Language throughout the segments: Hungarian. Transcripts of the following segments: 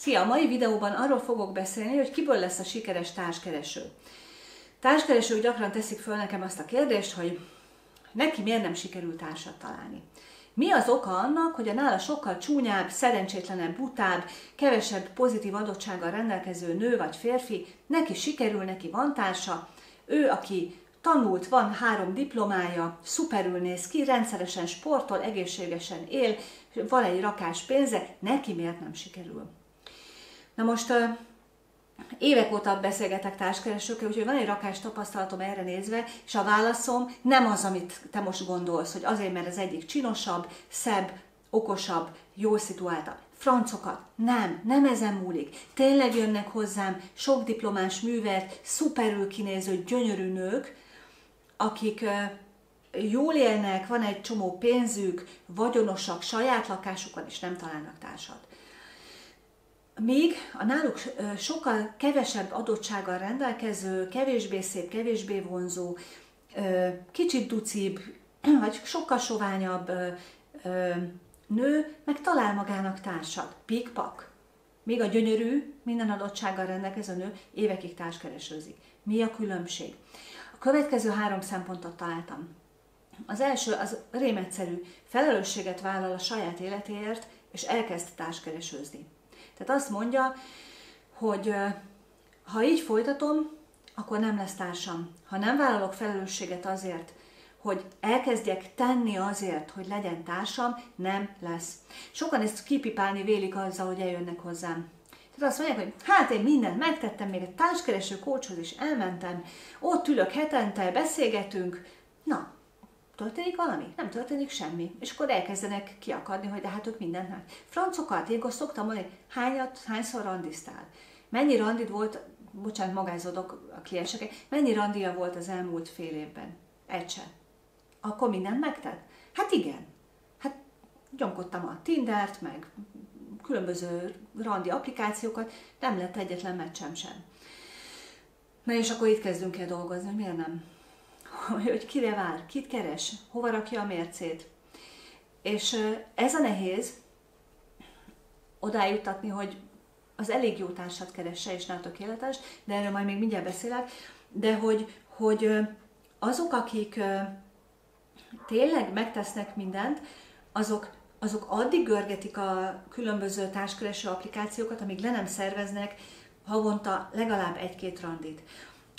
Szia! A mai videóban arról fogok beszélni, hogy kiből lesz a sikeres társkereső. Társkeresők gyakran teszik föl nekem azt a kérdést, hogy neki miért nem sikerült társat találni. Mi az oka annak, hogy a nála sokkal csúnyább, szerencsétlenebb, butább, kevesebb pozitív adottsággal rendelkező nő vagy férfi, neki sikerül, neki van társa, ő, aki tanult, van 3 diplomája, szuperül néz ki, rendszeresen sportol, egészségesen él, van egy rakás pénze, neki miért nem sikerül? Na most évek óta beszélgetek társkeresőkkel, úgyhogy van egy rakás tapasztalatom erre nézve, és a válaszom nem az, amit te most gondolsz, hogy azért, mert az egyik csinosabb, szebb, okosabb, jól szituáltabb. Francokat. Nem ezen múlik. Tényleg jönnek hozzám sok diplomás művert, szuperül kinéző, gyönyörű nők, akik jól élnek, van egy csomó pénzük, vagyonosak, saját lakásukon, és nem találnak társat. Míg a náluk sokkal kevesebb adottsággal rendelkező, kevésbé szép, kevésbé vonzó, kicsit ducibb, vagy sokkal soványabb nő meg talál magának társat. Pikpak. Míg a gyönyörű, minden adottsággal rendelkező nő évekig társkeresőzik. Mi a különbség? A következő 3 szempontot találtam. Az első az rémegyszerű, felelősséget vállal a saját életéért, és elkezd társkeresőzni. Tehát azt mondja, hogy ha így folytatom, akkor nem lesz társam. Ha nem vállalok felelősséget azért, hogy elkezdjek tenni azért, hogy legyen társam, nem lesz. Sokan ezt kipipálni vélik azzal, hogy eljönnek hozzám. Tehát azt mondják, hogy hát én mindent megtettem, még egy társkereső coachhoz is elmentem, ott ülök hetente, beszélgetünk, na, történik valami? Nem történik semmi. És akkor elkezdenek kiakadni, hogy de hát ők mindent meg. Francokat, én akkor szoktam mondani, hányszor randiztál? Mennyi randid volt, bocsánat, magázodok a klienseket, mennyi randia volt az elmúlt fél évben? Egy se. Akkor mindent megtett? Hát igen. Hát nyomkodtam a Tindert, meg különböző randi applikációkat, nem lett egyetlen meccsem sem. Na és akkor itt kezdünk el dolgozni, hogy miért nem? Hogy kire vár, kit keres, hova rakja a mércét. És ez a nehéz odájuttatni, hogy az elég jó társat keresse, és nem tökéletes, de erről majd még mindjárt beszélek, de hogy azok, akik tényleg megtesznek mindent, azok addig görgetik a különböző társkereső applikációkat, amíg le nem szerveznek havonta legalább 1-2 randit.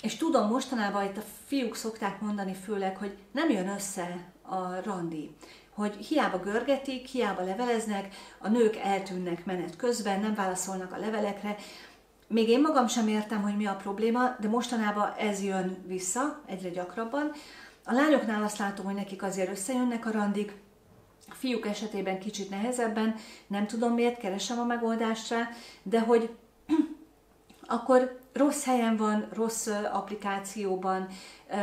És tudom, mostanában itt a fiúk szokták mondani főleg, hogy nem jön össze a randi. Hogy hiába görgetik, hiába leveleznek, a nők eltűnnek menet közben, nem válaszolnak a levelekre. Még én magam sem értem, hogy mi a probléma, de mostanában ez jön vissza egyre gyakrabban. A lányoknál azt látom, hogy nekik azért összejönnek a randik, a fiúk esetében kicsit nehezebben, nem tudom miért, keresem a megoldást rá, de hogy akkor rossz helyen van, rossz applikációban,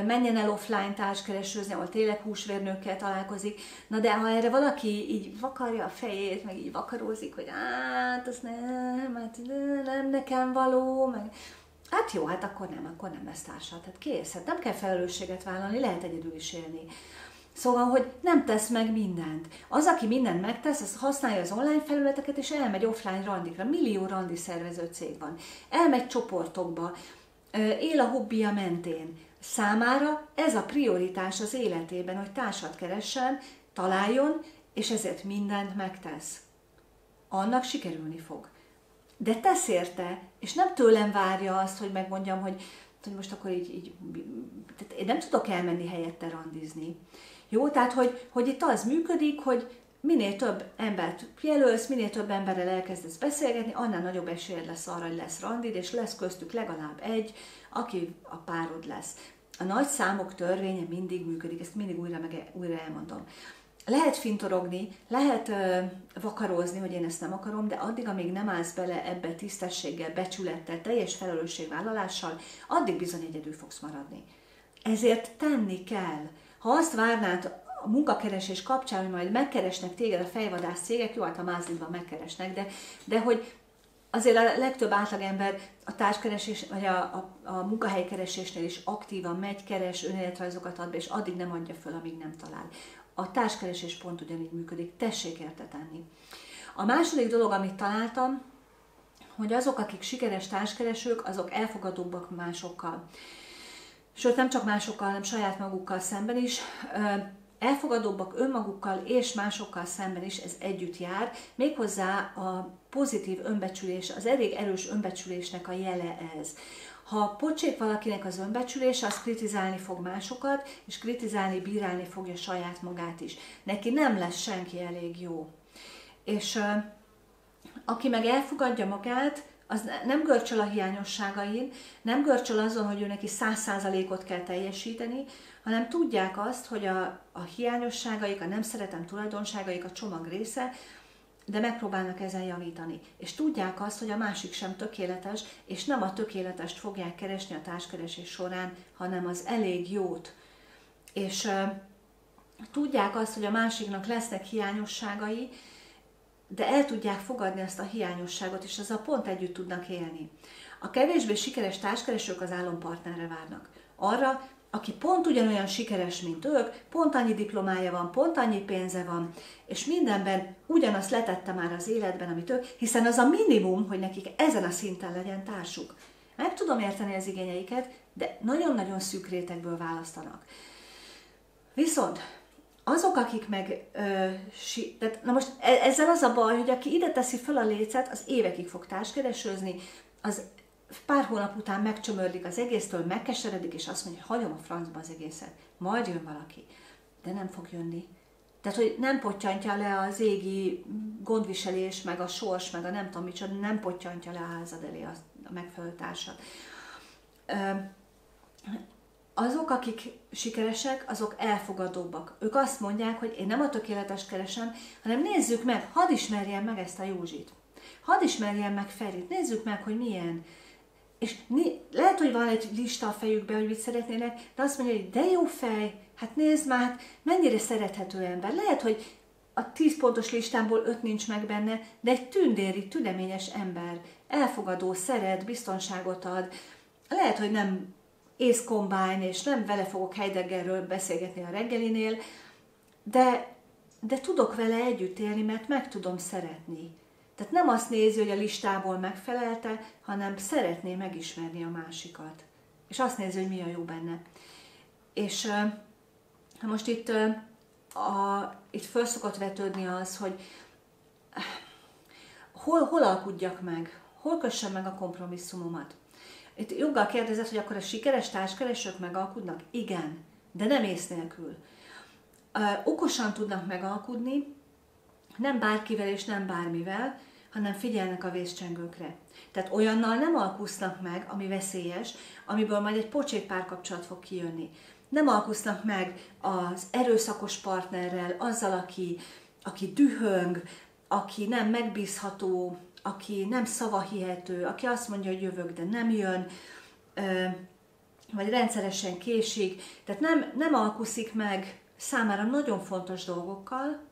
menjen el offline társkeresőzni, ahol tényleg húsvérnőkkel találkozik. Na de ha erre valaki így vakarja a fejét, meg így vakarózik, hogy hát az nem nekem való, meg hát jó, hát akkor nem lesz társa. Tehát kész, hát nem kell felelősséget vállalni, lehet egyedül is élni. Szóval, hogy nem tesz meg mindent. Az, aki mindent megtesz, az használja az online felületeket, és elmegy offline randikra. Millió randi szervező cég van. Elmegy csoportokba, él a hobbija mentén. Számára ez a prioritás az életében, hogy társat keressen, találjon, és ezért mindent megtesz. Annak sikerülni fog. De tesz érte, és nem tőlem várja azt, hogy megmondjam, hogy most akkor így én nem tudok elmenni helyette randizni. Jó, tehát, hogy itt az működik, hogy minél több embert jelölsz, minél több emberrel elkezdesz beszélgetni, annál nagyobb esélyed lesz arra, hogy lesz randid, és lesz köztük legalább egy, aki a párod lesz. A nagy számok törvénye mindig működik, ezt mindig újra elmondom. Lehet fintorogni, lehet vakarózni, hogy én ezt nem akarom, de addig, amíg nem állsz bele ebbe tisztességgel, becsülettel, teljes felelősségvállalással, addig bizony egyedül fogsz maradni. Ezért tenni kell. Ha azt várnád a munkakeresés kapcsán, hogy majd megkeresnek téged a fejvadász cégek, jó, hát a mázlidban megkeresnek, de hogy azért a legtöbb átlagember a társkeresés, vagy a munkahelykeresésnél is aktívan megy, keres, önéletrajzokat ad be, és addig nem adja föl, amíg nem talál. A társkeresés pont ugyanígy működik, tessék érte tenni. A második dolog, amit találtam, hogy azok, akik sikeres társkeresők, azok elfogadóbbak másokkal. Sőt, nem csak másokkal, hanem saját magukkal szemben is. Elfogadóbbak önmagukkal és másokkal szemben is, ez együtt jár, méghozzá a pozitív önbecsülés, az elég erős önbecsülésnek a jele ez. Ha pocsék valakinek az önbecsülése, az kritizálni fog másokat, és kritizálni, bírálni fogja saját magát is. Neki nem lesz senki elég jó. És aki meg elfogadja magát, az nem görcsöl a hiányosságain, nem görcsöl azon, hogy ő neki 100%-ot kell teljesíteni, hanem tudják azt, hogy a hiányosságaik, a nem szeretem tulajdonságaik a csomag része, de megpróbálnak ezen javítani. És tudják azt, hogy a másik sem tökéletes, és nem a tökéletest fogják keresni a társkeresés során, hanem az elég jót. És tudják azt, hogy a másiknak lesznek hiányosságai, de el tudják fogadni ezt a hiányosságot, és azzal pont együtt tudnak élni. A kevésbé sikeres társkeresők az álompartnerre várnak. Arra, aki pont ugyanolyan sikeres, mint ők, pont annyi diplomája van, pont annyi pénze van, és mindenben ugyanazt letette már az életben, amit ők, hiszen az a minimum, hogy nekik ezen a szinten legyen társuk. Meg tudom érteni az igényeiket, de nagyon-nagyon szűk rétegből választanak. Viszont azok, akik meg... na most ezzel az a baj, hogy aki ide teszi fel a lécet, az évekig fog társkeresőzni, az pár hónap után megcsömörlik az egésztől, megkeseredik, és azt mondja, hogy hagyom a francba az egészet. Majd jön valaki. De nem fog jönni. Tehát, hogy nem pottyantja le az égi gondviselés, meg a sors, meg a nem tudom micsoda, nem pottyantja le a házad elé a megfelelő társat. Azok, akik sikeresek, azok elfogadóbbak. Ők azt mondják, hogy én nem a tökéletes keresem, hanem nézzük meg, hadd ismerjem meg ezt a Józsit. Hadd ismerjem meg Ferit, nézzük meg, hogy milyen. És lehet, hogy van egy lista a fejükben, hogy mit szeretnének, de azt mondja, hogy de jó fej, hát nézd már, mennyire szerethető ember. Lehet, hogy a 10 pontos listámból 5 nincs meg benne, de egy tündéri, tüdeményes ember, elfogadó, szeret, biztonságot ad. Lehet, hogy nem Ace Combine, és nem vele fogok Heideggerről beszélgetni a reggelinél, de tudok vele együtt élni, mert meg tudom szeretni. Tehát nem azt nézi, hogy a listából megfelelte, hanem szeretné megismerni a másikat. És azt nézi, hogy mi a jó benne. És most itt föl szokott vetődni az, hogy hol alkudjak meg, hol kössem meg a kompromisszumomat. Itt joggal kérdezett, hogy akkor a sikeres társkeresők megalkudnak? Igen, de nem ész nélkül. Okosan tudnak megalkudni, nem bárkivel és nem bármivel, hanem figyelnek a vészcsengőkre. Tehát olyannal nem alkusznak meg, ami veszélyes, amiből majd egy pocsék párkapcsolat fog kijönni. Nem alkusznak meg az erőszakos partnerrel, azzal, aki dühöng, aki nem megbízható, aki nem szavahihető, aki azt mondja, hogy jövök, de nem jön, vagy rendszeresen késik. Tehát nem alkuszik meg számára nagyon fontos dolgokkal,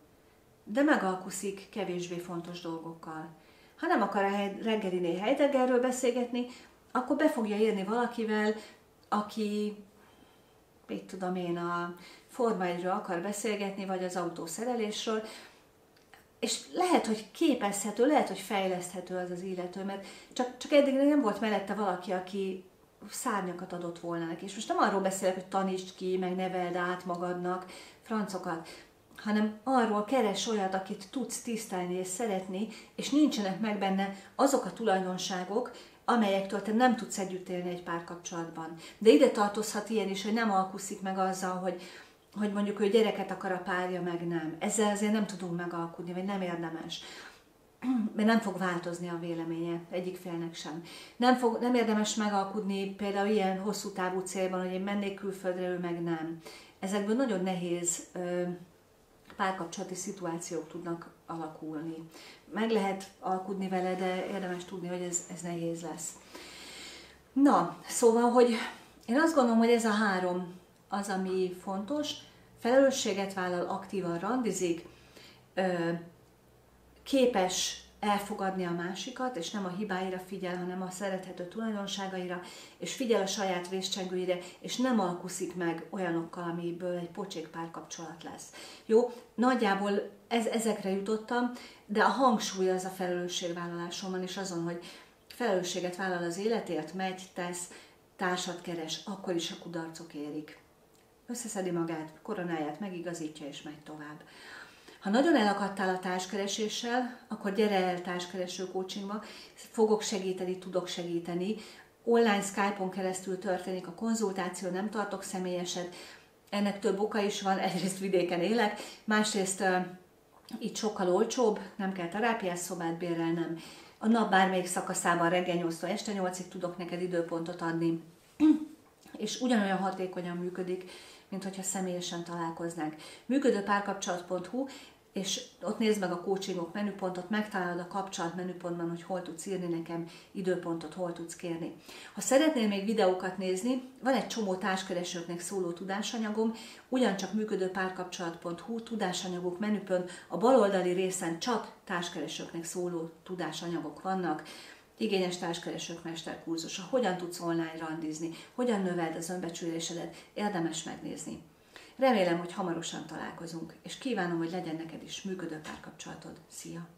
de megalkuszik kevésbé fontos dolgokkal. Ha nem akar a reggelinél Heideggerről beszélgetni, akkor be fogja írni valakivel, aki, mit tudom én, a Forma 1-ről akar beszélgetni, vagy az autószerelésről, és lehet, hogy képezhető, lehet, hogy fejleszthető az az illető, mert csak eddig nem volt mellette valaki, aki szárnyakat adott volna neki. És most nem arról beszélek, hogy tanítsd ki, meg neveld át magadnak, francokat, hanem arról keres olyat, akit tudsz tisztelni és szeretni, és nincsenek meg benne azok a tulajdonságok, amelyektől te nem tudsz együtt élni egy párkapcsolatban. De ide tartozhat ilyen is, hogy nem alkuszik meg azzal, hogy mondjuk ő gyereket akar a párja, meg nem. Ezzel azért nem tudunk megalkudni, vagy nem érdemes. Mert nem fog változni a véleménye egyik félnek sem. Nem érdemes megalkudni például ilyen hosszú távú célban, hogy én mennék külföldre, ő meg nem. Ezekből nagyon nehéz párkapcsolati szituációk tudnak alakulni. Meg lehet alkudni vele, de érdemes tudni, hogy ez nehéz lesz. Na, szóval, hogy én azt gondolom, hogy ez a 3 az, ami fontos. Felelősséget vállal, aktívan randizik, képes elfogadni a másikat, és nem a hibáira figyel, hanem a szerethető tulajdonságaira, és figyel a saját vészcsengőire, és nem alkuszik meg olyanokkal, amiből egy pocsék párkapcsolat lesz. Jó, nagyjából ezekre jutottam, de a hangsúly az a felelősségvállalásomon, és azon, felelősséget vállal az életért, megy, tesz, társat keres, akkor is a kudarcok érik. Összeszedi magát, koronáját megigazítja és megy tovább. Ha nagyon elakadtál a társkereséssel, akkor gyere el társkereső coachingba, fogok segíteni, tudok segíteni. Online Skype-on keresztül történik a konzultáció, nem tartok személyeset. Ennek több oka is van, egyrészt vidéken élek, másrészt itt sokkal olcsóbb, nem kell terápiás szobát bérelnem. A nap bármelyik szakaszában reggel 8-tól este 8-ig tudok neked időpontot adni, és ugyanolyan hatékonyan működik, mint hogyha személyesen találkoznánk. Működőpárkapcsolat.hu, és ott nézd meg a coachingok menüpontot, megtalálod a kapcsolat menüpontban, hogy hol tudsz írni nekem időpontot, hol tudsz kérni. Ha szeretnél még videókat nézni, van egy csomó társkeresőknek szóló tudásanyagom, ugyancsak működőpárkapcsolat.hu, tudásanyagok menüpont, a baloldali részen csak társkeresőknek szóló tudásanyagok vannak, igényes társkeresők mesterkurzusa, hogyan tudsz online randizni, hogyan növeld az önbecsülésedet, érdemes megnézni. Remélem, hogy hamarosan találkozunk, és kívánom, hogy legyen neked is működő párkapcsolatod. Szia!